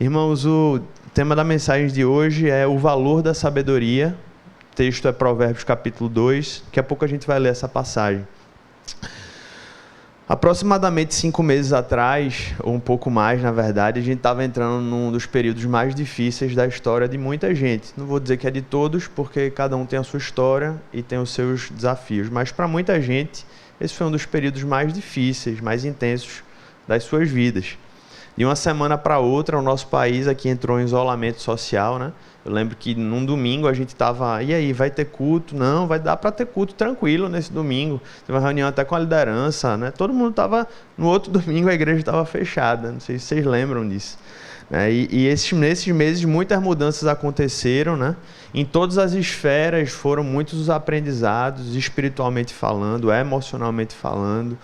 Irmãos, o tema da mensagem de hoje é o valor da sabedoria. O texto é Provérbios capítulo 2. Daqui a pouco a gente vai ler essa passagem. Aproximadamente 5 meses atrás, ou um pouco mais, na verdade, a gente estava entrando num dos períodos mais difíceis da história de muita gente. Não vou dizer que é de todos, porque cada um tem a sua história e tem os seus desafios. Mas para muita gente, esse foi um dos períodos mais difíceis, mais intensos das suas vidas. De uma semana para outra, o nosso país aqui entrou em isolamento social, né? Eu lembro que num domingo a gente estava, e aí, vai ter culto? Não, vai dar para ter culto tranquilo nesse domingo. Teve uma reunião até com a liderança, né? Todo mundo estava, no outro domingo a igreja estava fechada, não sei se vocês lembram disso. Nesses meses muitas mudanças aconteceram, né? Em todas as esferas foram muitos os aprendizados, espiritualmente falando, emocionalmente falando,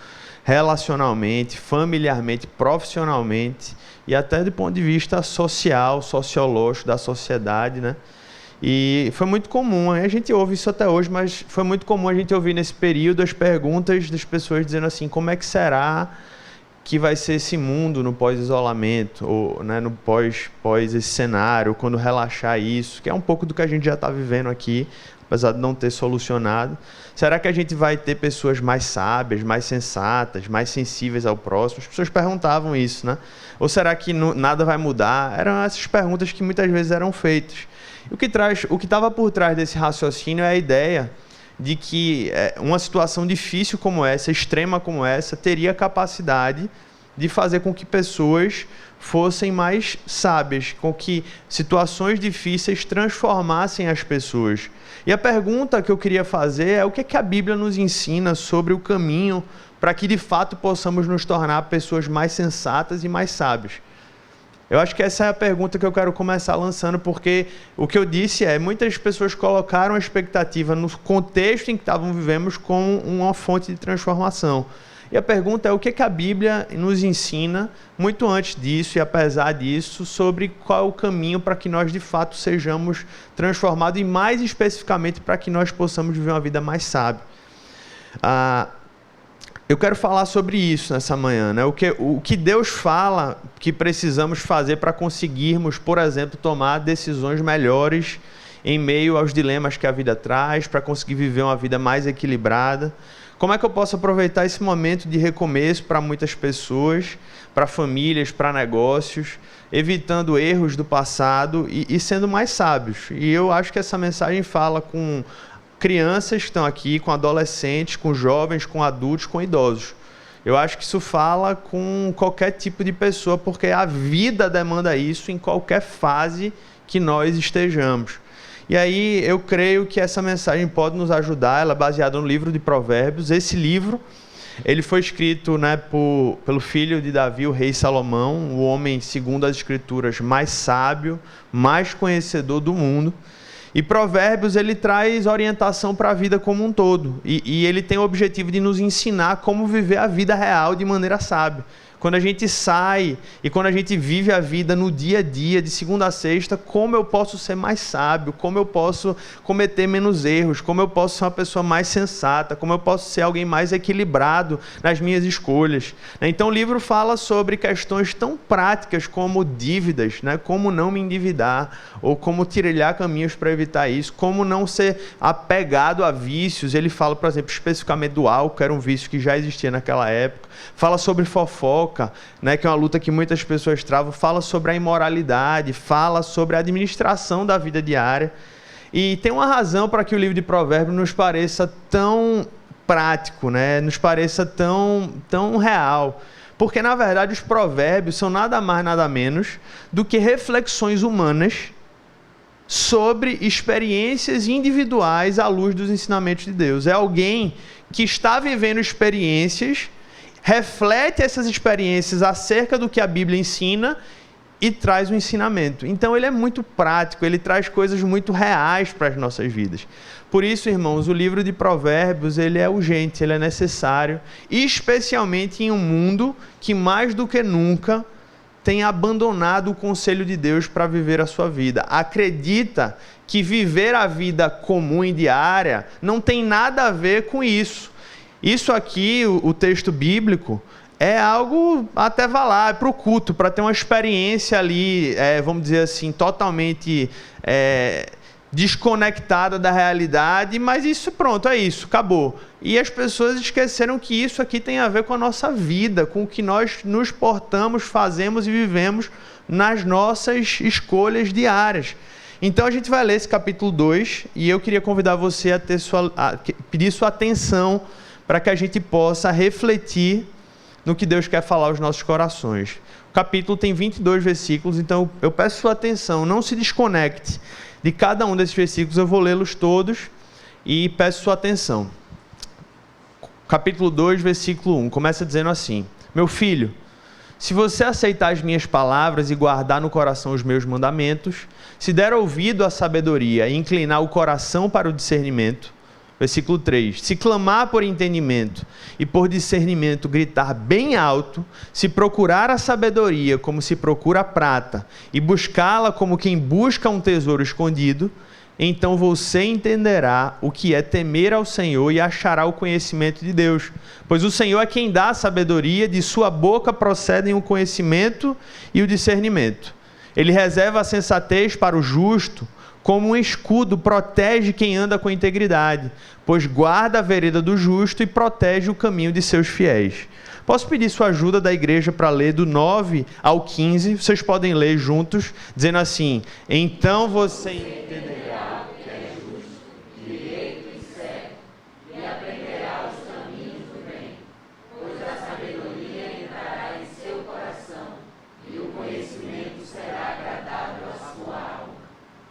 relacionalmente, familiarmente, profissionalmente e até do ponto de vista social, sociológico da sociedade, né? E foi muito comum, a gente ouve isso até hoje, mas foi muito comum a gente ouvir nesse período as perguntas das pessoas dizendo assim, como é que será que vai ser esse mundo no pós-isolamento, ou né, no pós esse cenário, quando relaxar isso, que é um pouco do que a gente já está vivendo aqui, apesar de não ter solucionado. Será que a gente vai ter pessoas mais sábias, mais sensatas, mais sensíveis ao próximo? As pessoas perguntavam isso, né? Ou será que nada vai mudar? Eram essas perguntas que muitas vezes eram feitas. E o que estava por trás desse raciocínio é a ideia de que uma situação difícil como essa, extrema como essa, teria capacidade de fazer com que pessoas fossem mais sábias, com que situações difíceis transformassem as pessoas. E a pergunta que eu queria fazer é o que é que a Bíblia nos ensina sobre o caminho para que de fato possamos nos tornar pessoas mais sensatas e mais sábias. Eu acho que essa é a pergunta que eu quero começar lançando, porque o que eu disse é, muitas pessoas colocaram a expectativa no contexto em que estavam vivendo como uma fonte de transformação. E a pergunta é o que é que a Bíblia nos ensina, muito antes disso e apesar disso, sobre qual é o caminho para que nós de fato sejamos transformados e mais especificamente para que nós possamos viver uma vida mais sábia. Eu quero falar sobre isso nessa manhã, né? O que Deus fala que precisamos fazer para conseguirmos, por exemplo, tomar decisões melhores em meio aos dilemas que a vida traz, para conseguir viver uma vida mais equilibrada. Como é que eu posso aproveitar esse momento de recomeço para muitas pessoas, para famílias, para negócios, evitando erros do passado e sendo mais sábios? E eu acho que essa mensagem fala com crianças que estão aqui, com adolescentes, com jovens, com adultos, com idosos. Eu acho que isso fala com qualquer tipo de pessoa, porque a vida demanda isso em qualquer fase que nós estejamos. E aí eu creio que essa mensagem pode nos ajudar, ela é baseada no livro de Provérbios. Esse livro, ele foi escrito, né, pelo filho de Davi, o rei Salomão, o homem, segundo as escrituras, mais sábio, mais conhecedor do mundo. E Provérbios, ele traz orientação para a vida como um todo. E ele tem o objetivo de nos ensinar como viver a vida real de maneira sábia. Quando a gente sai e quando a gente vive a vida no dia a dia, de segunda a sexta, como eu posso ser mais sábio, como eu posso cometer menos erros, como eu posso ser uma pessoa mais sensata, como eu posso ser alguém mais equilibrado nas minhas escolhas. Então o livro fala sobre questões tão práticas como dívidas, né? Como não me endividar, ou como trilhar caminhos para evitar isso, como não ser apegado a vícios. Ele fala, por exemplo, especificamente do álcool, que era um vício que já existia naquela época. Fala sobre fofoca, né, que é uma luta que muitas pessoas travam. Fala sobre a imoralidade, fala sobre a administração da vida diária. E tem uma razão para que o livro de Provérbios nos pareça tão prático, né, nos pareça tão real. Porque, na verdade, os provérbios são nada mais, nada menos do que reflexões humanas sobre experiências individuais à luz dos ensinamentos de Deus. É alguém que está vivendo experiências, reflete essas experiências acerca do que a Bíblia ensina e traz um ensinamento. Então ele é muito prático, ele traz coisas muito reais para as nossas vidas. Por isso, irmãos, o livro de Provérbios, ele é urgente, ele é necessário, especialmente em um mundo que mais do que nunca tem abandonado o conselho de Deus para viver a sua vida. Acredita que viver a vida comum e diária não tem nada a ver com isso. Isso aqui, o texto bíblico, é algo até vai lá, é para o culto, para ter uma experiência ali, vamos dizer assim, totalmente desconectada da realidade, mas isso pronto, é isso, acabou. E as pessoas esqueceram que isso aqui tem a ver com a nossa vida, com o que nós nos portamos, fazemos e vivemos nas nossas escolhas diárias. Então a gente vai ler esse capítulo 2 e eu queria convidar você a pedir sua atenção para que a gente possa refletir no que Deus quer falar aos nossos corações. O capítulo tem 22 versículos, então eu peço sua atenção, não se desconecte de cada um desses versículos, eu vou lê-los todos e peço sua atenção. Capítulo 2, versículo 1, começa dizendo assim: Meu filho, se você aceitar as minhas palavras e guardar no coração os meus mandamentos, se der ouvido à sabedoria e inclinar o coração para o discernimento, versículo 3, se clamar por entendimento e por discernimento gritar bem alto, se procurar a sabedoria como se procura a prata e buscá-la como quem busca um tesouro escondido, então você entenderá o que é temer ao Senhor e achará o conhecimento de Deus. Pois o Senhor é quem dá a sabedoria, de sua boca procedem o conhecimento e o discernimento. Ele reserva a sensatez para o justo, como um escudo protege quem anda com integridade, pois guarda a vereda do justo e protege o caminho de seus fiéis. Posso pedir sua ajuda da igreja para ler do 9 ao 15, vocês podem ler juntos, dizendo assim: então você entenderá que é justo, direito e certo, e aprenderá os caminhos do bem, pois a sabedoria entrará em seu coração, e o conhecimento será agradável à sua alma.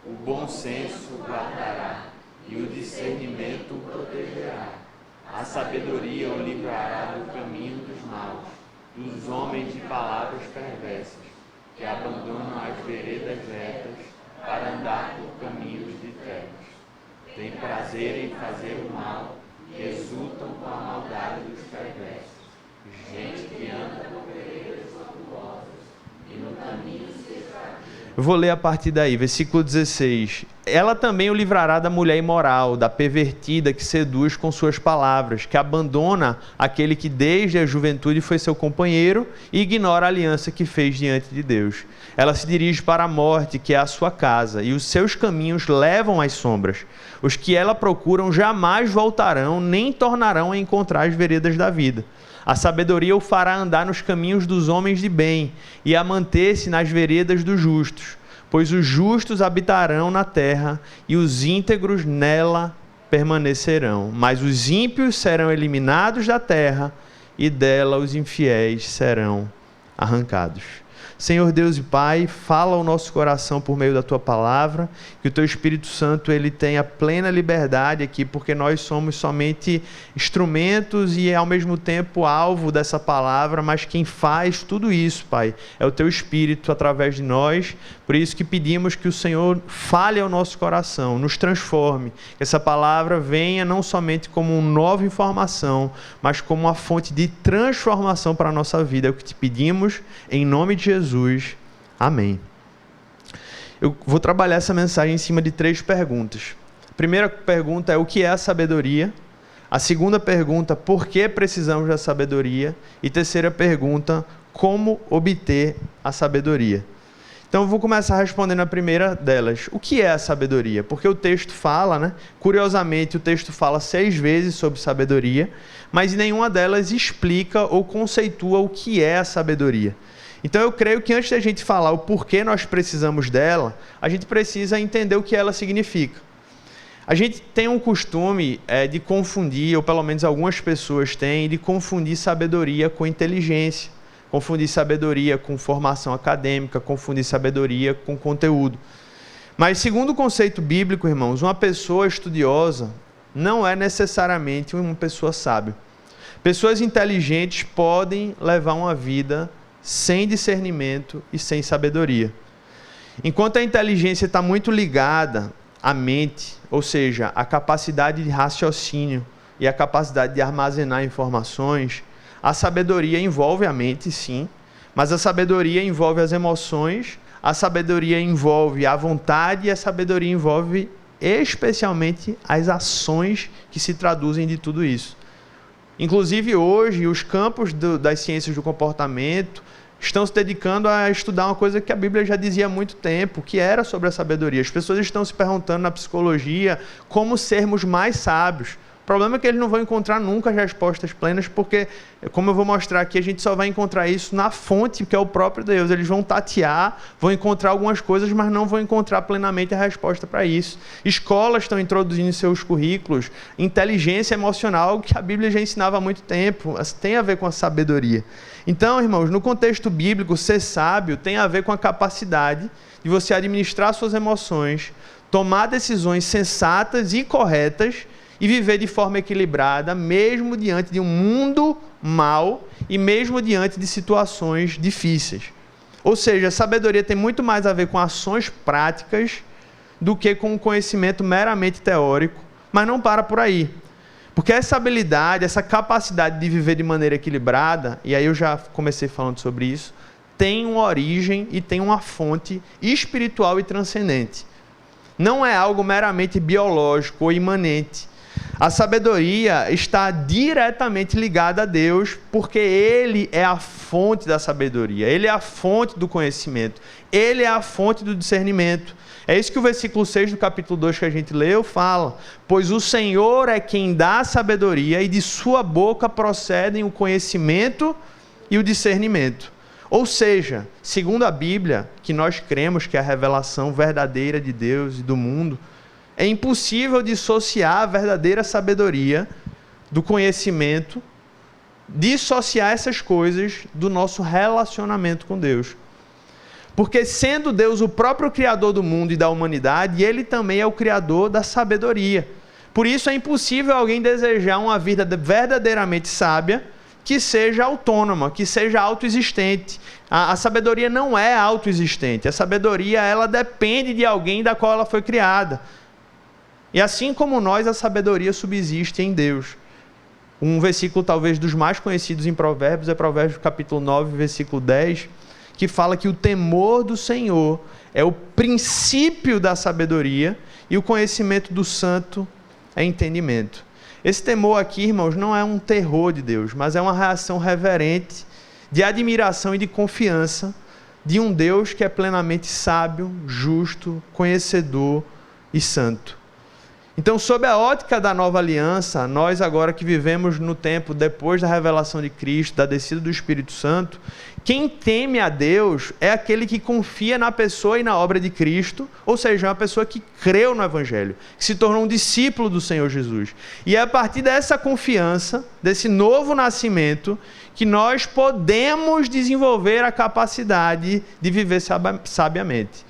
O bom senso guardará, e o discernimento o protegerá. A sabedoria o livrará do caminho dos maus, dos homens de palavras perversas, que abandonam as veredas retas para andar por caminhos de trevas. Têm prazer em fazer o mal e exultam com a maldade dos perversos. Gente que anda por veredas tortuosas e no caminho se extravia. Eu vou ler a partir daí, versículo 16. Ela também o livrará da mulher imoral, da pervertida que seduz com suas palavras, que abandona aquele que desde a juventude foi seu companheiro e ignora a aliança que fez diante de Deus. Ela se dirige para a morte, que é a sua casa, e os seus caminhos levam às sombras. Os que ela procuram jamais voltarão, nem tornarão a encontrar as veredas da vida. A sabedoria o fará andar nos caminhos dos homens de bem e a manter-se nas veredas dos justos, pois os justos habitarão na terra e os íntegros nela permanecerão. Mas os ímpios serão eliminados da terra e dela os infiéis serão arrancados. Senhor Deus e Pai, fala ao nosso coração por meio da Tua palavra, que o Teu Espírito Santo ele tenha plena liberdade aqui, porque nós somos somente instrumentos e ao mesmo tempo alvo dessa palavra, mas quem faz tudo isso, Pai, é o Teu Espírito através de nós. Por isso que pedimos que o Senhor fale ao nosso coração, nos transforme, que essa palavra venha não somente como uma nova informação, mas como uma fonte de transformação para a nossa vida. É o que te pedimos, em nome de Jesus. Amém. Eu vou trabalhar essa mensagem em cima de 3 perguntas. A primeira pergunta é: o que é a sabedoria? A segunda pergunta: por que precisamos da sabedoria? E terceira pergunta: como obter a sabedoria? Então eu vou começar respondendo a primeira delas. O que é a sabedoria? Porque o texto fala, né? Curiosamente, o texto fala 6 vezes sobre sabedoria, mas nenhuma delas explica ou conceitua o que é a sabedoria. Então eu creio que antes da gente falar o porquê nós precisamos dela, a gente precisa entender o que ela significa. A gente tem um costume de confundir, ou pelo menos algumas pessoas têm, de confundir sabedoria com inteligência, confundir sabedoria com formação acadêmica, confundir sabedoria com conteúdo. Mas segundo o conceito bíblico, irmãos, uma pessoa estudiosa não é necessariamente uma pessoa sábia. Pessoas inteligentes podem levar uma vida sem discernimento e sem sabedoria. Enquanto a inteligência está muito ligada à mente, ou seja, à capacidade de raciocínio e à capacidade de armazenar informações, a sabedoria envolve a mente, sim, mas a sabedoria envolve as emoções, a sabedoria envolve a vontade e a sabedoria envolve especialmente as ações que se traduzem de tudo isso. Inclusive hoje, os campos das ciências do comportamento estão se dedicando a estudar uma coisa que a Bíblia já dizia há muito tempo, que era sobre a sabedoria. As pessoas estão se perguntando na psicologia como sermos mais sábios. O problema é que eles não vão encontrar nunca as respostas plenas, porque, como eu vou mostrar aqui, a gente só vai encontrar isso na fonte, que é o próprio Deus. Eles vão tatear, vão encontrar algumas coisas, mas não vão encontrar plenamente a resposta para isso. Escolas estão introduzindo em seus currículos inteligência emocional, que a Bíblia já ensinava há muito tempo, tem a ver com a sabedoria. Então, irmãos, no contexto bíblico, ser sábio tem a ver com a capacidade de você administrar suas emoções, tomar decisões sensatas e corretas, e viver de forma equilibrada, mesmo diante de um mundo mau e mesmo diante de situações difíceis. Ou seja, a sabedoria tem muito mais a ver com ações práticas do que com um conhecimento meramente teórico, mas não para por aí. Porque essa habilidade, essa capacidade de viver de maneira equilibrada, e aí eu já comecei falando sobre isso, tem uma origem e tem uma fonte espiritual e transcendente. Não é algo meramente biológico ou imanente. A sabedoria está diretamente ligada a Deus, porque Ele é a fonte da sabedoria, Ele é a fonte do conhecimento, Ele é a fonte do discernimento. É isso que o versículo 6 do capítulo 2 que a gente leu fala. Pois o Senhor é quem dá a sabedoria e de sua boca procedem o conhecimento e o discernimento. Ou seja, segundo a Bíblia, que nós cremos que é a revelação verdadeira de Deus e do mundo, é impossível dissociar a verdadeira sabedoria do conhecimento, dissociar essas coisas do nosso relacionamento com Deus. Porque sendo Deus o próprio Criador do mundo e da humanidade, Ele também é o Criador da sabedoria. Por isso é impossível alguém desejar uma vida verdadeiramente sábia que seja autônoma, que seja autoexistente. A sabedoria não é autoexistente. A sabedoria, ela depende de alguém da qual ela foi criada. E assim como nós, a sabedoria subsiste em Deus. Um versículo talvez dos mais conhecidos em Provérbios é Provérbios capítulo 9, versículo 10, que fala que o temor do Senhor é o princípio da sabedoria e o conhecimento do santo é entendimento. Esse temor aqui, irmãos, não é um terror de Deus, mas é uma reação reverente de admiração e de confiança de um Deus que é plenamente sábio, justo, conhecedor e santo. Então, sob a ótica da nova aliança, nós agora que vivemos no tempo depois da revelação de Cristo, da descida do Espírito Santo, quem teme a Deus é aquele que confia na pessoa e na obra de Cristo, ou seja, uma pessoa que creu no Evangelho, que se tornou um discípulo do Senhor Jesus. E é a partir dessa confiança, desse novo nascimento, que nós podemos desenvolver a capacidade de viver sabiamente.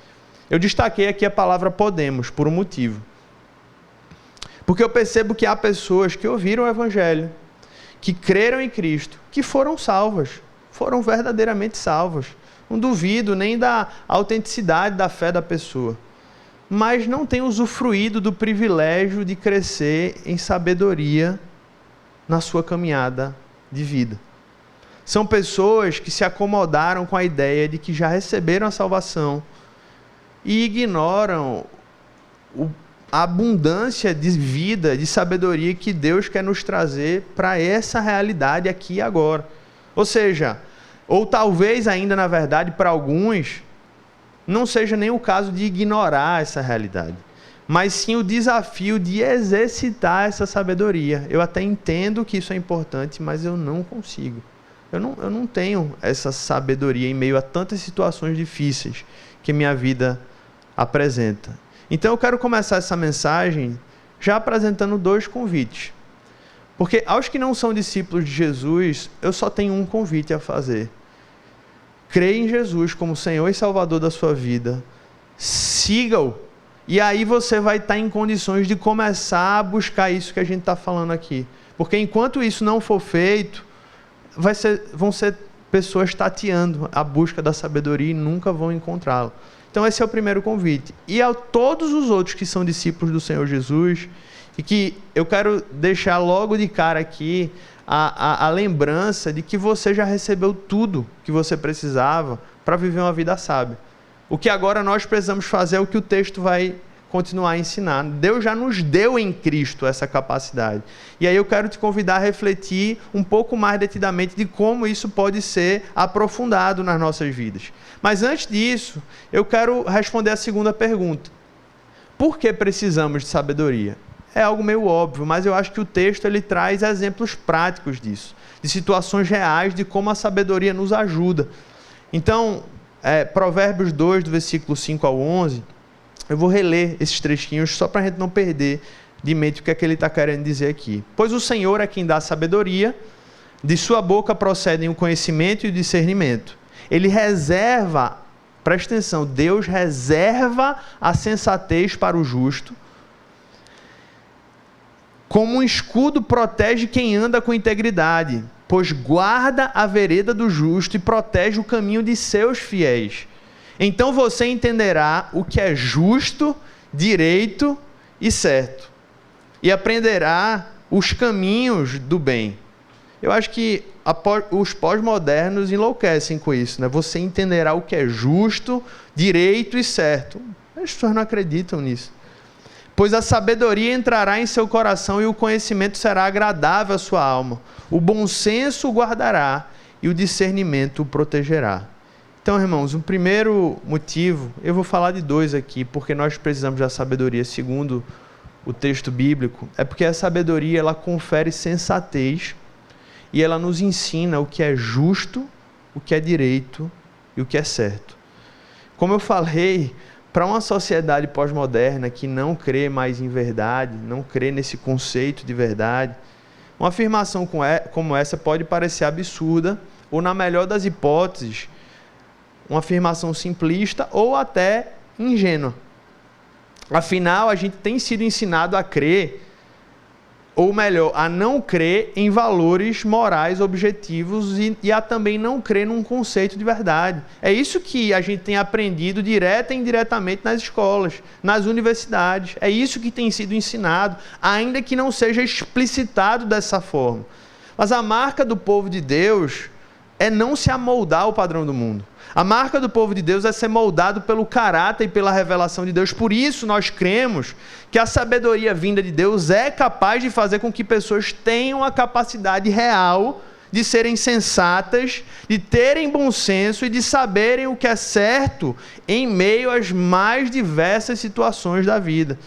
Eu destaquei aqui a palavra podemos, por um motivo. Porque eu percebo que há pessoas que ouviram o Evangelho, que creram em Cristo, que foram salvas, foram verdadeiramente salvas. Não duvido nem da autenticidade da fé da pessoa, mas não têm usufruído do privilégio de crescer em sabedoria na sua caminhada de vida. São pessoas que se acomodaram com a ideia de que já receberam a salvação e ignoram a abundância de vida, de sabedoria que Deus quer nos trazer para essa realidade aqui e agora. Ou seja, ou talvez ainda na verdade para alguns, não seja nem o caso de ignorar essa realidade, mas sim o desafio de exercitar essa sabedoria. Eu até entendo que isso é importante, mas eu não consigo. Eu não tenho essa sabedoria em meio a tantas situações difíceis que minha vida apresenta. Então eu quero começar essa mensagem já apresentando 2 convites. Porque aos que não são discípulos de Jesus, eu só tenho um convite a fazer. Creia em Jesus como Senhor e Salvador da sua vida. Siga-o. E aí você vai estar em condições de começar a buscar isso que a gente está falando aqui. Porque enquanto isso não for feito, vão ser pessoas tateando a busca da sabedoria e nunca vão encontrá-la. Então esse é o primeiro convite. E a todos os outros que são discípulos do Senhor Jesus, e que eu quero deixar logo de cara aqui a lembrança de que você já recebeu tudo que você precisava para viver uma vida sábia. O que agora nós precisamos fazer é o que o texto vai continuar a ensinar. Deus já nos deu em Cristo essa capacidade. E aí eu quero te convidar a refletir um pouco mais detidamente de como isso pode ser aprofundado nas nossas vidas. Mas antes disso, eu quero responder a segunda pergunta. Por que precisamos de sabedoria? É algo meio óbvio, mas eu acho que o texto ele traz exemplos práticos disso, de situações reais, de como a sabedoria nos ajuda. Então, Provérbios 2, do versículo 5 ao 11, eu vou reler esses trechinhos só para a gente não perder de mente o que é que ele está querendo dizer aqui. Pois o Senhor é quem dá sabedoria, de sua boca procedem o conhecimento e o discernimento. Ele reserva, presta atenção, Deus reserva a sensatez para o justo, como um escudo protege quem anda com integridade, pois guarda a vereda do justo e protege o caminho de seus fiéis. Então você entenderá o que é justo, direito e certo, e aprenderá os caminhos do bem. Eu acho que os pós-modernos enlouquecem com isso, né? Você entenderá o que é justo, direito e certo. As pessoas não acreditam nisso. Pois a sabedoria entrará em seu coração e o conhecimento será agradável à sua alma. O bom senso o guardará e o discernimento o protegerá. Então, irmãos, o primeiro motivo, eu vou falar de dois aqui, porque nós precisamos da sabedoria segundo o texto bíblico, é porque a sabedoria ela confere sensatez e ela nos ensina o que é justo, o que é direito e o que é certo. Como eu falei, para uma sociedade pós-moderna que não crê mais em verdade, não crê nesse conceito de verdade, uma afirmação como essa pode parecer absurda, ou na melhor das hipóteses, uma afirmação simplista ou até ingênua. Afinal, a gente tem sido ensinado a crer, ou melhor, a não crer em valores morais objetivos e a também não crer num conceito de verdade. É isso que a gente tem aprendido direta e indiretamente nas escolas, nas universidades. É isso que tem sido ensinado, ainda que não seja explicitado dessa forma. Mas a marca do povo de Deus é não se amoldar ao padrão do mundo. A marca do povo de Deus é ser moldado pelo caráter e pela revelação de Deus. Por isso nós cremos que a sabedoria vinda de Deus é capaz de fazer com que pessoas tenham a capacidade real de serem sensatas, de terem bom senso e de saberem o que é certo em meio às mais diversas situações da vida.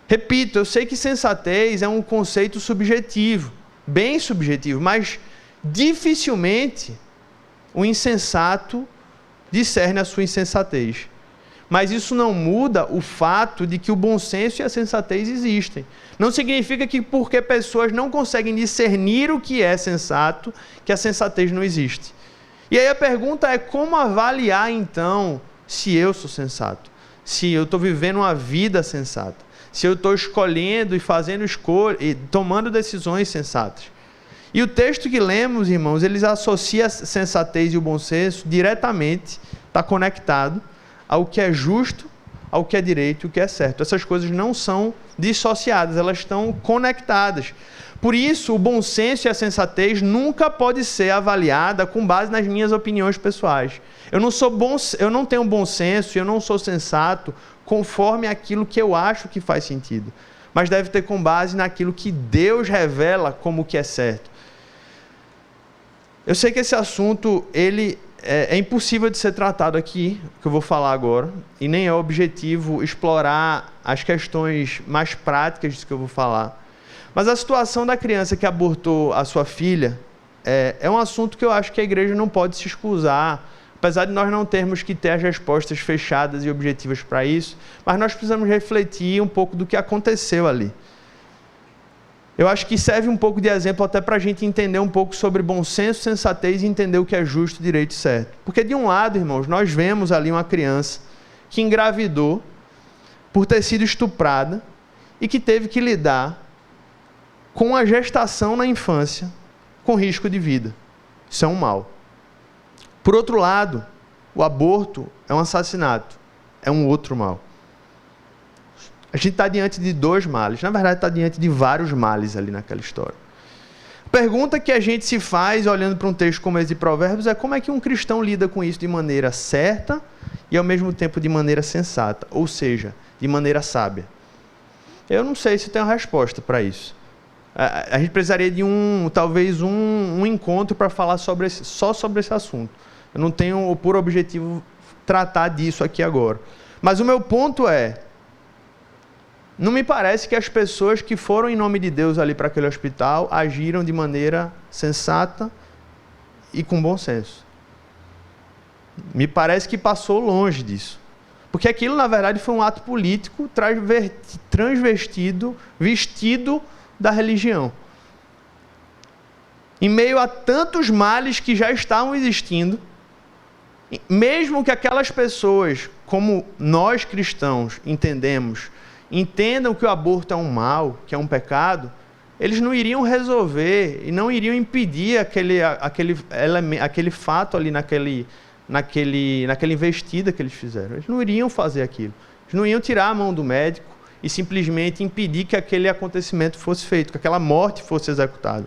Repito, eu sei que sensatez é um conceito subjetivo, bem subjetivo, mas dificilmente o insensato discerne a sua insensatez. Mas isso não muda o fato de que o bom senso e a sensatez existem. Não significa que porque pessoas não conseguem discernir o que é sensato, que a sensatez não existe. E aí a pergunta é como avaliar então se eu sou sensato? Se eu estou vivendo uma vida sensata? Se eu estou escolhendo e fazendo escolha e tomando decisões sensatas? E o texto que lemos, irmãos, eles associam a sensatez e o bom senso diretamente, está conectado ao que é justo, ao que é direito e o que é certo. Essas coisas não são dissociadas, elas estão conectadas. Por isso, o bom senso e a sensatez nunca pode ser avaliada com base nas minhas opiniões pessoais. Eu não tenho bom senso e eu não sou sensato conforme aquilo que eu acho que faz sentido, mas deve ter com base naquilo que Deus revela como que é certo. Eu sei que esse assunto é impossível de ser tratado aqui, que eu vou falar agora, e nem é objetivo explorar as questões mais práticas disso que eu vou falar. Mas a situação da criança que abortou a sua filha é um assunto que eu acho que a igreja não pode se excusar, apesar de nós não termos que ter as respostas fechadas e objetivas para isso, mas nós precisamos refletir um pouco do que aconteceu ali. Eu acho que serve um pouco de exemplo até para a gente entender um pouco sobre bom senso, sensatez e entender o que é justo, direito e certo. Porque de um lado, irmãos, nós vemos ali uma criança que engravidou por ter sido estuprada e que teve que lidar com a gestação na infância com risco de vida. Isso é um mal. Por outro lado, o aborto é um assassinato, é um outro mal. A gente está diante de dois males. Na verdade, está diante de vários males ali naquela história. A pergunta que a gente se faz, olhando para um texto como esse de Provérbios, é como é que um cristão lida com isso de maneira certa e, ao mesmo tempo, de maneira sensata. Ou seja, de maneira sábia? Eu não sei se tem uma resposta para isso. A gente precisaria de talvez um encontro para falar só sobre esse assunto. Eu não tenho por objetivo tratar disso aqui agora. Mas o meu ponto é, não me parece que as pessoas que foram em nome de Deus ali para aquele hospital agiram de maneira sensata e com bom senso. Me parece que passou longe disso. Porque aquilo, na verdade, foi um ato político transvestido, vestido da religião. Em meio a tantos males que já estavam existindo, mesmo que aquelas pessoas, como nós cristãos entendam que o aborto é um mal, que é um pecado, eles não iriam resolver e não iriam impedir aquele fato ali naquela investida que eles fizeram. Eles não iriam fazer aquilo. Eles não iam tirar a mão do médico e simplesmente impedir que aquele acontecimento fosse feito, que aquela morte fosse executada.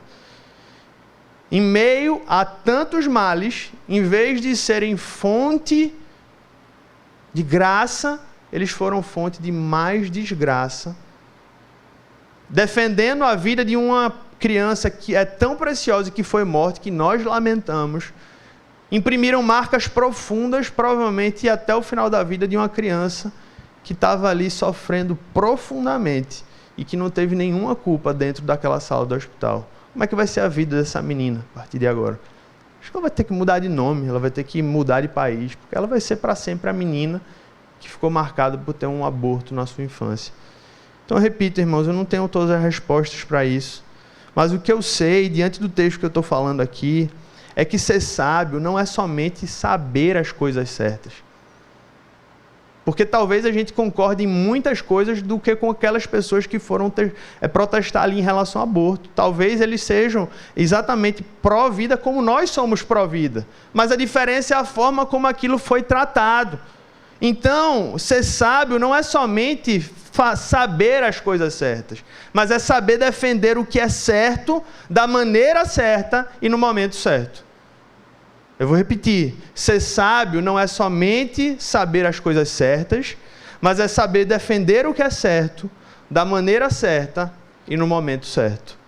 Em meio a tantos males, em vez de serem fonte de graça, eles foram fonte de mais desgraça, defendendo a vida de uma criança que é tão preciosa e que foi morta, que nós lamentamos, imprimiram marcas profundas, provavelmente até o final da vida de uma criança que estava ali sofrendo profundamente e que não teve nenhuma culpa dentro daquela sala do hospital. Como é que vai ser a vida dessa menina a partir de agora? Acho que ela vai ter que mudar de nome, ela vai ter que mudar de país, porque ela vai ser para sempre a menina que ficou marcada por ter um aborto na sua infância. Então, eu repito, irmãos, eu não tenho todas as respostas para isso, mas o que eu sei, diante do texto que eu estou falando aqui, é que ser sábio não é somente saber as coisas certas. Porque talvez a gente concorde em muitas coisas do que com aquelas pessoas que foram protestar ali em relação ao aborto. Talvez eles sejam exatamente pró-vida como nós somos pró-vida. Mas a diferença é a forma como aquilo foi tratado. Então, ser sábio não é somente saber as coisas certas, mas é saber defender o que é certo, da maneira certa e no momento certo. Eu vou repetir, ser sábio não é somente saber as coisas certas, mas é saber defender o que é certo, da maneira certa e no momento certo.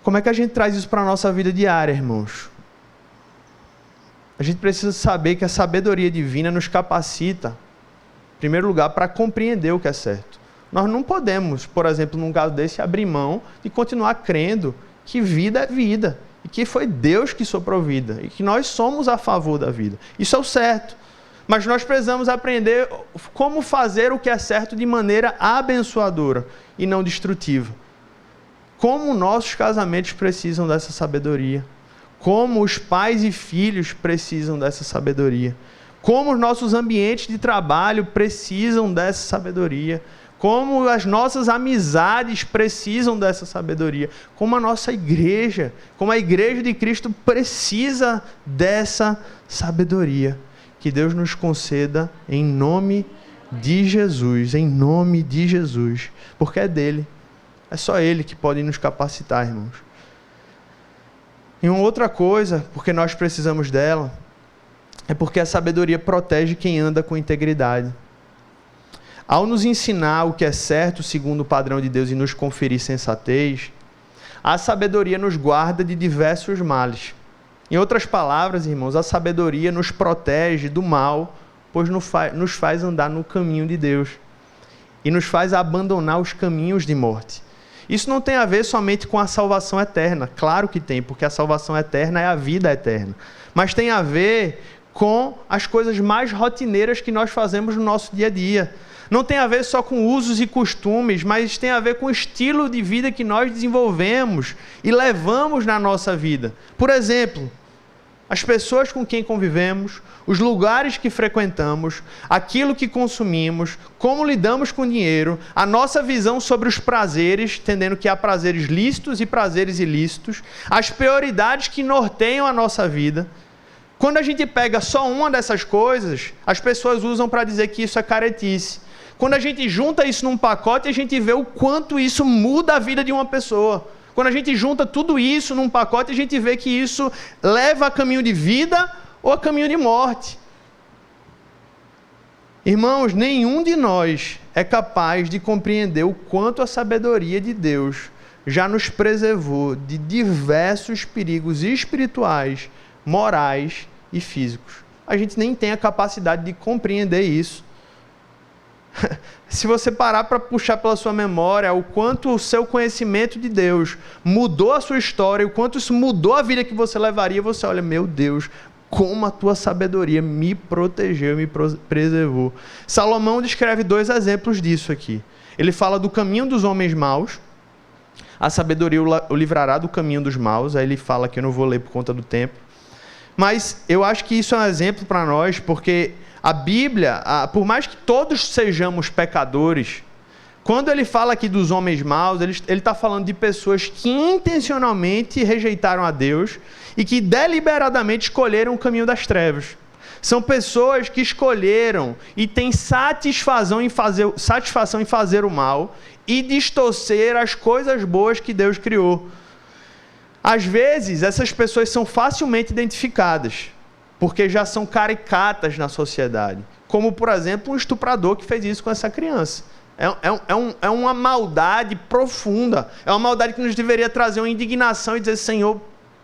Como é que a gente traz isso para a nossa vida diária, irmãos? A gente precisa saber que a sabedoria divina nos capacita, em primeiro lugar, para compreender o que é certo. Nós não podemos, por exemplo, num caso desse, abrir mão de continuar crendo que vida é vida, e que foi Deus que soprou vida, e que nós somos a favor da vida. Isso é o certo. Mas nós precisamos aprender como fazer o que é certo de maneira abençoadora e não destrutiva. Como nossos casamentos precisam dessa sabedoria. Como os pais e filhos precisam dessa sabedoria. Como os nossos ambientes de trabalho precisam dessa sabedoria. Como as nossas amizades precisam dessa sabedoria. Como a nossa igreja, como a igreja de Cristo precisa dessa sabedoria. Que Deus nos conceda em nome de Jesus, em nome de Jesus. Porque é dele. É só ele que pode nos capacitar, irmãos. E uma outra coisa, porque nós precisamos dela, é porque a sabedoria protege quem anda com integridade. Ao nos ensinar o que é certo segundo o padrão de Deus e nos conferir sensatez, a sabedoria nos guarda de diversos males. Em outras palavras, irmãos, a sabedoria nos protege do mal, pois nos faz andar no caminho de Deus e nos faz abandonar os caminhos de morte. Isso não tem a ver somente com a salvação eterna. Claro que tem, porque a salvação eterna é a vida eterna. Mas tem a ver com as coisas mais rotineiras que nós fazemos no nosso dia a dia. Não tem a ver só com usos e costumes, mas tem a ver com o estilo de vida que nós desenvolvemos e levamos na nossa vida. Por exemplo, as pessoas com quem convivemos, os lugares que frequentamos, aquilo que consumimos, como lidamos com o dinheiro, a nossa visão sobre os prazeres, entendendo que há prazeres lícitos e prazeres ilícitos, as prioridades que norteiam a nossa vida. Quando a gente pega só uma dessas coisas, as pessoas usam para dizer que isso é caretice. Quando a gente junta isso num pacote, a gente vê o quanto isso muda a vida de uma pessoa. Quando a gente junta tudo isso num pacote, a gente vê que isso leva a caminho de vida ou a caminho de morte. Irmãos, nenhum de nós é capaz de compreender o quanto a sabedoria de Deus já nos preservou de diversos perigos espirituais, morais e físicos. A gente nem tem a capacidade de compreender isso. Se você parar para puxar pela sua memória o quanto o seu conhecimento de Deus mudou a sua história, o quanto isso mudou a vida que você levaria, você olha, meu Deus, como a tua sabedoria me protegeu, me preservou. Salomão descreve 2 exemplos disso aqui. Ele fala do caminho dos homens maus, a sabedoria o livrará do caminho dos maus. Aí ele fala que eu não vou ler por conta do tempo. Mas eu acho que isso é um exemplo para nós, porque a Bíblia, por mais que todos sejamos pecadores, quando ele fala aqui dos homens maus, ele está falando de pessoas que intencionalmente rejeitaram a Deus e que deliberadamente escolheram o caminho das trevas. São pessoas que escolheram e têm satisfação em fazer o mal e distorcer as coisas boas que Deus criou. Às vezes, essas pessoas são facilmente identificadas, porque já são caricatas na sociedade. Como, por exemplo, um estuprador que fez isso com essa criança. É uma maldade profunda. É uma maldade que nos deveria trazer uma indignação e dizer, Senhor,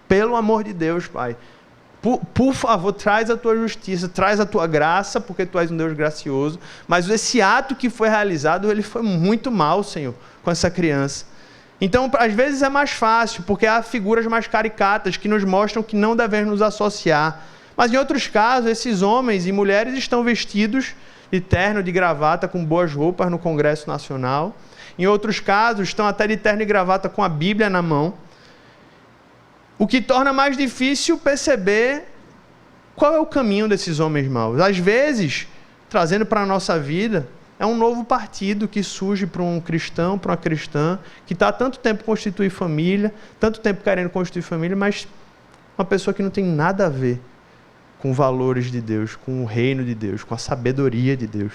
pelo amor de Deus, Pai, por favor, traz a tua justiça, traz a tua graça, porque tu és um Deus gracioso. Mas esse ato que foi realizado, ele foi muito mal, Senhor, com essa criança. Então, às vezes é mais fácil, porque há figuras mais caricatas que nos mostram que não devemos nos associar. Mas em outros casos, esses homens e mulheres estão vestidos de terno, de gravata, com boas roupas no Congresso Nacional. Em outros casos, estão até de terno e gravata com a Bíblia na mão. O que torna mais difícil perceber qual é o caminho desses homens maus. Às vezes, trazendo para a nossa vida, é um novo partido que surge para um cristão, para uma cristã, que está há tanto tempo constituir família, tanto tempo querendo constituir família, mas uma pessoa que não tem nada a ver com valores de Deus, com o reino de Deus, com a sabedoria de Deus,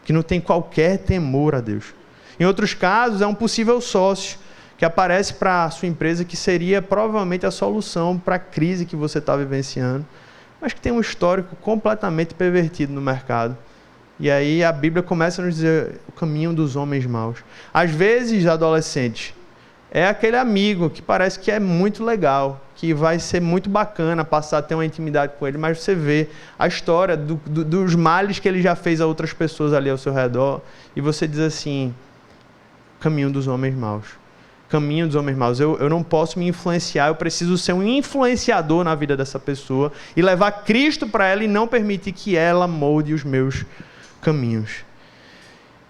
que não tem qualquer temor a Deus. Em outros casos, é um possível sócio que aparece para a sua empresa, que seria provavelmente a solução para a crise que você está vivenciando, mas que tem um histórico completamente pervertido no mercado. E aí a Bíblia começa a nos dizer o caminho dos homens maus. Às vezes, adolescente, é aquele amigo que parece que é muito legal, que vai ser muito bacana passar a ter uma intimidade com ele, mas você vê a história dos males que ele já fez a outras pessoas ali ao seu redor, e você diz assim, caminho dos homens maus. Caminho dos homens maus. Eu não posso me influenciar, eu preciso ser um influenciador na vida dessa pessoa e levar Cristo para ela e não permitir que ela molde os meus caminhos.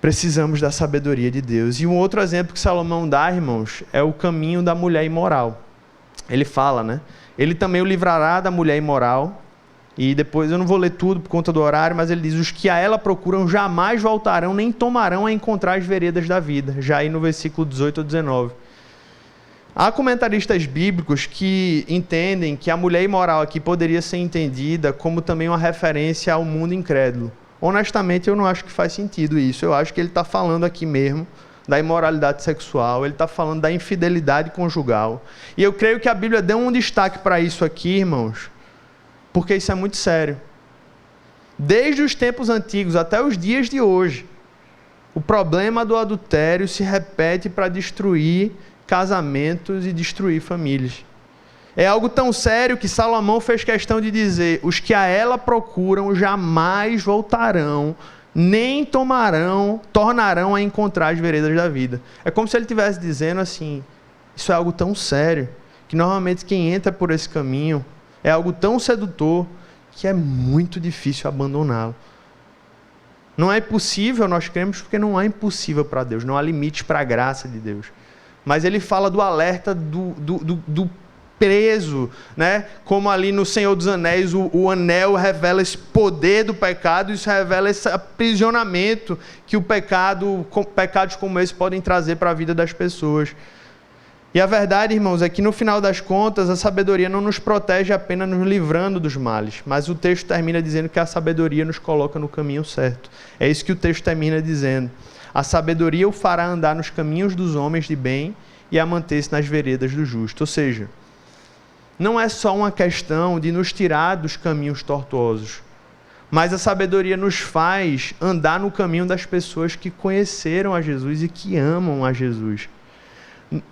Precisamos da sabedoria de Deus. E um outro exemplo que Salomão dá, irmãos, é o caminho da mulher imoral. Ele fala, né? Ele também o livrará da mulher imoral. E depois, eu não vou ler tudo por conta do horário, mas ele diz, os que a ela procuram jamais voltarão, nem tomarão a encontrar as veredas da vida. Já aí no versículo 18 ou 19. Há comentaristas bíblicos que entendem que a mulher imoral aqui poderia ser entendida como também uma referência ao mundo incrédulo. Honestamente, eu não acho que faz sentido isso. Eu acho que ele está falando aqui mesmo da imoralidade sexual, ele está falando da infidelidade conjugal. E eu creio que a Bíblia deu um destaque para isso aqui, irmãos, porque isso é muito sério. Desde os tempos antigos até os dias de hoje, o problema do adultério se repete para destruir casamentos e destruir famílias. É algo tão sério que Salomão fez questão de dizer, os que a ela procuram jamais voltarão, nem tornarão a encontrar as veredas da vida. É como se ele estivesse dizendo assim, isso é algo tão sério, que normalmente quem entra por esse caminho é algo tão sedutor, que é muito difícil abandoná-lo. Não é impossível, nós cremos, porque não é impossível para Deus, não há limites para a graça de Deus. Mas ele fala do alerta do preso, né? Como ali no Senhor dos Anéis, o anel revela esse poder do pecado, isso revela esse aprisionamento que pecados como esse podem trazer para a vida das pessoas. E a verdade, irmãos, é que no final das contas, a sabedoria não nos protege apenas nos livrando dos males, mas o texto termina dizendo que a sabedoria nos coloca no caminho certo. É isso que o texto termina dizendo. A sabedoria o fará andar nos caminhos dos homens de bem e a manter-se nas veredas do justo. Ou seja, não é só uma questão de nos tirar dos caminhos tortuosos, mas a sabedoria nos faz andar no caminho das pessoas que conheceram a Jesus e que amam a Jesus.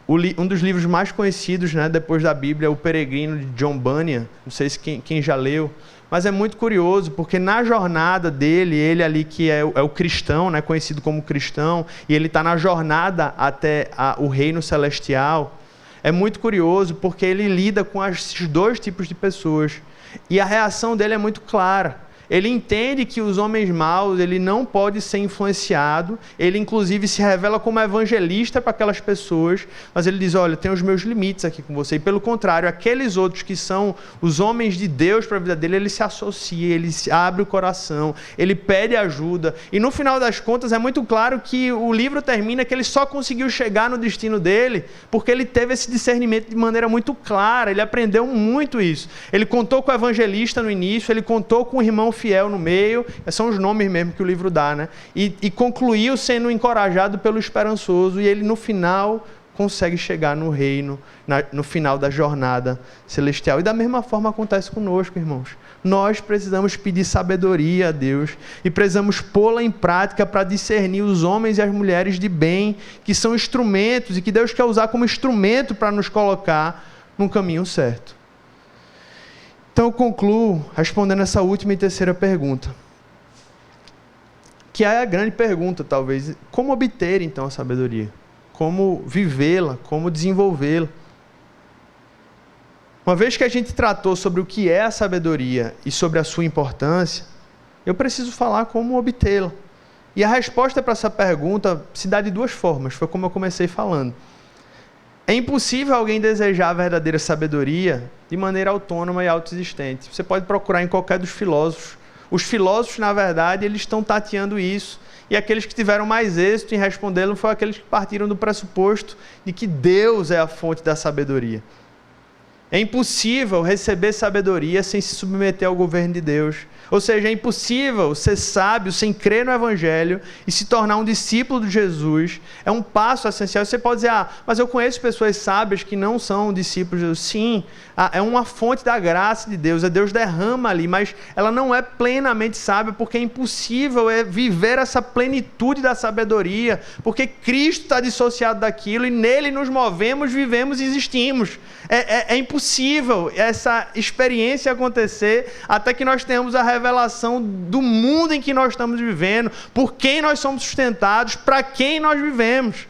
Um dos livros mais conhecidos, né, depois da Bíblia, é O Peregrino, de John Bunyan. Não sei se quem já leu, mas é muito curioso, porque na jornada dele, ele ali que é o cristão, né, conhecido como cristão, e ele está na jornada até o reino celestial. É muito curioso, porque ele lida com esses dois tipos de pessoas. E a reação dele é muito clara. Ele entende que os homens maus, ele não pode ser influenciado, ele inclusive se revela como evangelista para aquelas pessoas, mas ele diz, olha, tem os meus limites aqui com você. E pelo contrário, aqueles outros que são os homens de Deus para a vida dele, ele se associa, ele abre o coração, ele pede ajuda. E no final das contas é muito claro que o livro termina que ele só conseguiu chegar no destino dele porque ele teve esse discernimento de maneira muito clara, ele aprendeu muito isso. Ele contou com o evangelista no início, ele contou com o irmão fiel no meio, são os nomes mesmo que o livro dá, né? E concluiu sendo encorajado pelo esperançoso, e ele no final consegue chegar no reino, no final da jornada celestial. E da mesma forma acontece conosco, irmãos. Nós precisamos pedir sabedoria a Deus e precisamos pô-la em prática para discernir os homens e as mulheres de bem, que são instrumentos e que Deus quer usar como instrumento para nos colocar no caminho certo. Então eu concluo respondendo essa última e terceira pergunta, que é a grande pergunta, talvez. Como obter, então, a sabedoria? Como vivê-la? Como desenvolvê-la? Uma vez que a gente tratou sobre o que é a sabedoria e sobre a sua importância, eu preciso falar como obtê-la. E a resposta para essa pergunta se dá de duas formas, foi como eu comecei falando. É impossível alguém desejar a verdadeira sabedoria de maneira autônoma e autoexistente. Você pode procurar em qualquer dos filósofos. Os filósofos, na verdade, eles estão tateando isso. E aqueles que tiveram mais êxito em respondê-lo foram aqueles que partiram do pressuposto de que Deus é a fonte da sabedoria. É impossível receber sabedoria sem se submeter ao governo de Deus. Ou seja, é impossível ser sábio sem crer no Evangelho e se tornar um discípulo de Jesus. É um passo essencial. Você pode dizer, mas eu conheço pessoas sábias que não são discípulos de Jesus. Sim, é uma fonte da graça de Deus. Deus derrama ali, mas ela não é plenamente sábia, porque é impossível viver essa plenitude da sabedoria, porque Cristo está dissociado daquilo e nele nos movemos, vivemos e existimos. É impossível essa experiência acontecer até que nós tenhamos a revelação do mundo em que nós estamos vivendo, por quem nós somos sustentados, para quem nós vivemos.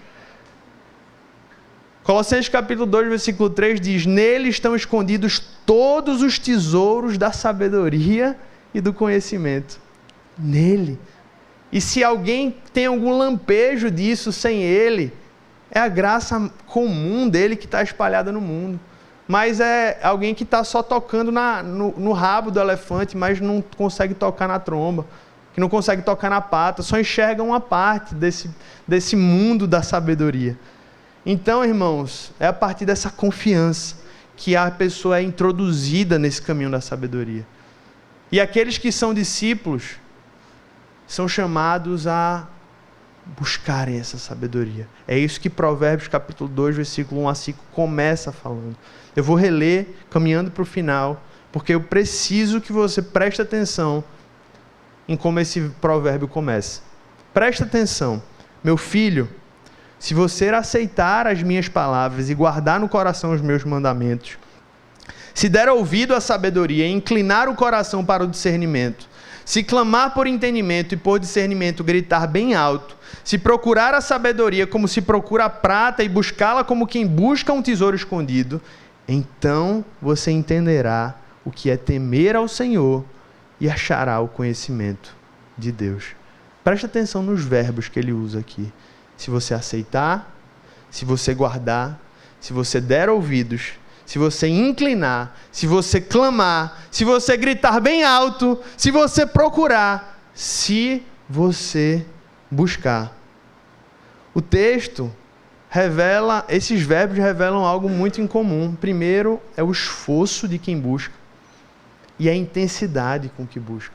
Colossenses capítulo 2, versículo 3 diz, nele estão escondidos todos os tesouros da sabedoria e do conhecimento. Nele. E se alguém tem algum lampejo disso sem ele, é a graça comum dele que está espalhada no mundo. Mas é alguém que está só tocando no rabo do elefante, mas não consegue tocar na tromba, que não consegue tocar na pata, só enxerga uma parte desse mundo da sabedoria. Então, irmãos, é a partir dessa confiança que a pessoa é introduzida nesse caminho da sabedoria. E aqueles que são discípulos são chamados a buscarem essa sabedoria. É isso que Provérbios capítulo 2, versículo 1 a 5 começa falando. Eu vou reler, caminhando para o final, porque eu preciso que você preste atenção em como esse provérbio começa. Presta atenção. Meu filho, se você aceitar as minhas palavras e guardar no coração os meus mandamentos, se der ouvido à sabedoria e inclinar o coração para o discernimento, se clamar por entendimento e por discernimento gritar bem alto, se procurar a sabedoria como se procura a prata e buscá-la como quem busca um tesouro escondido, então você entenderá o que é temer ao Senhor e achará o conhecimento de Deus. Preste atenção nos verbos que ele usa aqui. Se você aceitar, se você guardar, se você der ouvidos, se você inclinar, se você clamar, se você gritar bem alto, se você procurar, se você buscar. O texto revela, esses verbos revelam algo muito incomum. Primeiro é o esforço de quem busca e a intensidade com que busca.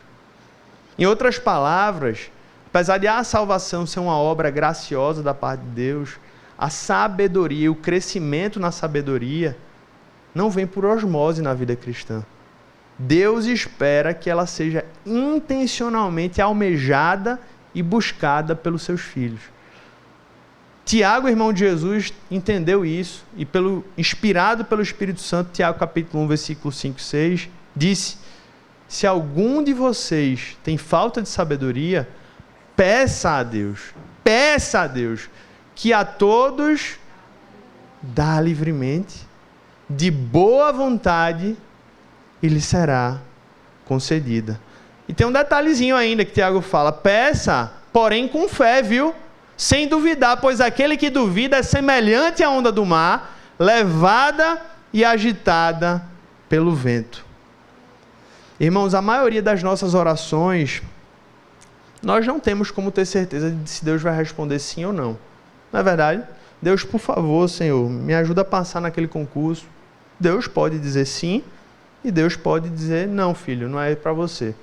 Em outras palavras, apesar de a salvação ser uma obra graciosa da parte de Deus, a sabedoria, o crescimento na sabedoria não vem por osmose na vida cristã. Deus espera que ela seja intencionalmente almejada e buscada pelos seus filhos. Tiago, irmão de Jesus, entendeu isso e, inspirado pelo Espírito Santo, Tiago capítulo 1, versículo 5 e 6, disse: se algum de vocês tem falta de sabedoria, peça a Deus, que a todos dá livremente, de boa vontade, e lhe será concedida. E tem um detalhezinho ainda que Tiago fala: peça, porém com fé, viu? Sem duvidar, pois aquele que duvida é semelhante à onda do mar, levada e agitada pelo vento. Irmãos, a maioria das nossas orações, nós não temos como ter certeza de se Deus vai responder sim ou não. Não é verdade? Deus, por favor, Senhor, me ajuda a passar naquele concurso. Deus pode dizer sim e Deus pode dizer não, filho, não é para você.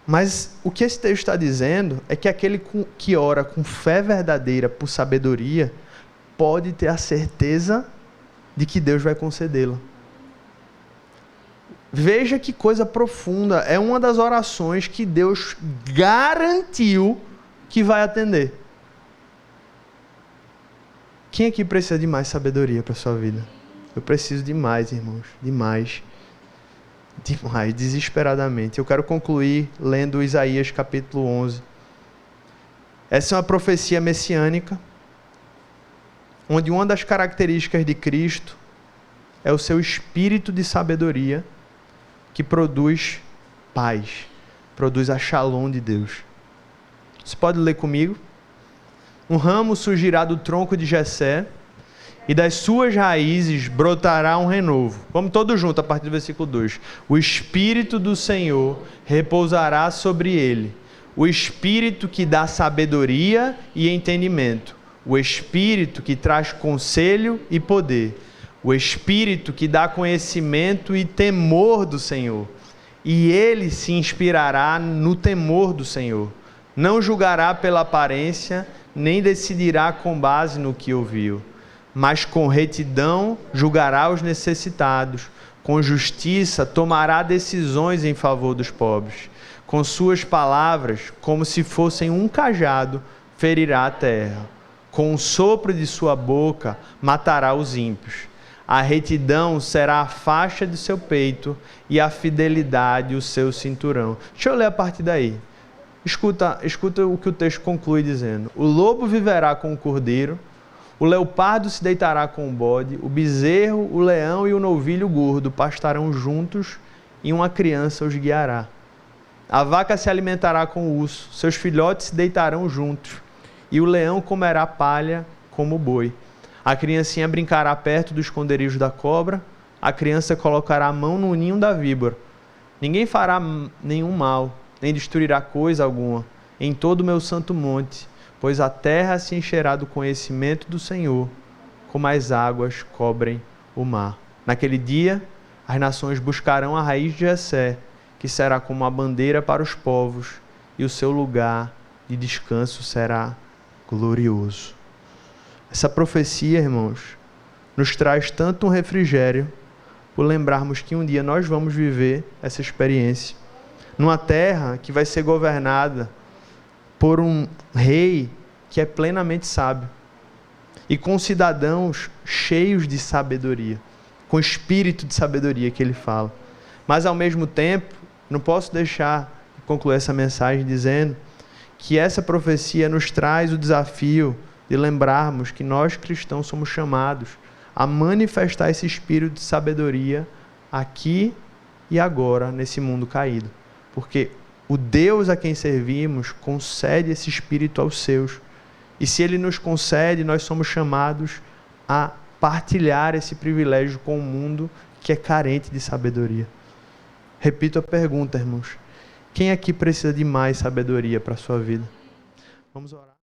Mas o que esse texto está dizendo é que aquele que ora com fé verdadeira por sabedoria pode ter a certeza de que Deus vai concedê-la. Veja que coisa profunda. É uma das orações que Deus garantiu que vai atender. Quem aqui precisa de mais sabedoria para a sua vida? Eu preciso de mais, irmãos. Demais, desesperadamente. Eu quero concluir lendo Isaías capítulo 11. Essa é uma profecia messiânica, onde uma das características de Cristo é o seu espírito de sabedoria, que produz paz, produz a shalom de Deus. Você pode ler comigo? Um ramo surgirá do tronco de Jessé, e das suas raízes brotará um renovo. Vamos todos juntos a partir do versículo 2. O Espírito do Senhor repousará sobre ele, o Espírito que dá sabedoria e entendimento, o Espírito que traz conselho e poder, o Espírito que dá conhecimento e temor do Senhor. E ele se inspirará no temor do Senhor. Não julgará pela aparência, nem decidirá com base no que ouviu. Mas com retidão julgará os necessitados, com justiça tomará decisões em favor dos pobres. Com suas palavras, como se fossem um cajado, ferirá a terra. Com o sopro de sua boca, matará os ímpios. A retidão será a faixa de seu peito e a fidelidade o seu cinturão. Deixa eu ler a partir daí. Escuta o que o texto conclui dizendo: o lobo viverá com o cordeiro, o leopardo se deitará com o bode, o bezerro, o leão e o novilho gordo pastarão juntos e uma criança os guiará. A vaca se alimentará com o urso, seus filhotes se deitarão juntos, e o leão comerá palha como o boi. A criancinha brincará perto do esconderijo da cobra, a criança colocará a mão no ninho da víbora. Ninguém fará nenhum mal, nem destruirá coisa alguma em todo o meu santo monte, pois a terra se encherá do conhecimento do Senhor, como as águas cobrem o mar. Naquele dia, as nações buscarão a raiz de Jessé, que será como uma bandeira para os povos, e o seu lugar de descanso será glorioso. Essa profecia, irmãos, nos traz tanto um refrigério, por lembrarmos que um dia nós vamos viver essa experiência, numa terra que vai ser governada por um rei que é plenamente sábio e com cidadãos cheios de sabedoria, com espírito de sabedoria que ele fala. Mas ao mesmo tempo, não posso deixar de concluir essa mensagem dizendo que essa profecia nos traz o desafio de lembrarmos que nós cristãos somos chamados a manifestar esse espírito de sabedoria aqui e agora nesse mundo caído, porque o Deus a quem servimos concede esse espírito aos seus. E se ele nos concede, nós somos chamados a partilhar esse privilégio com o mundo que é carente de sabedoria. Repito a pergunta, irmãos. Quem aqui precisa de mais sabedoria para a sua vida? Vamos orar.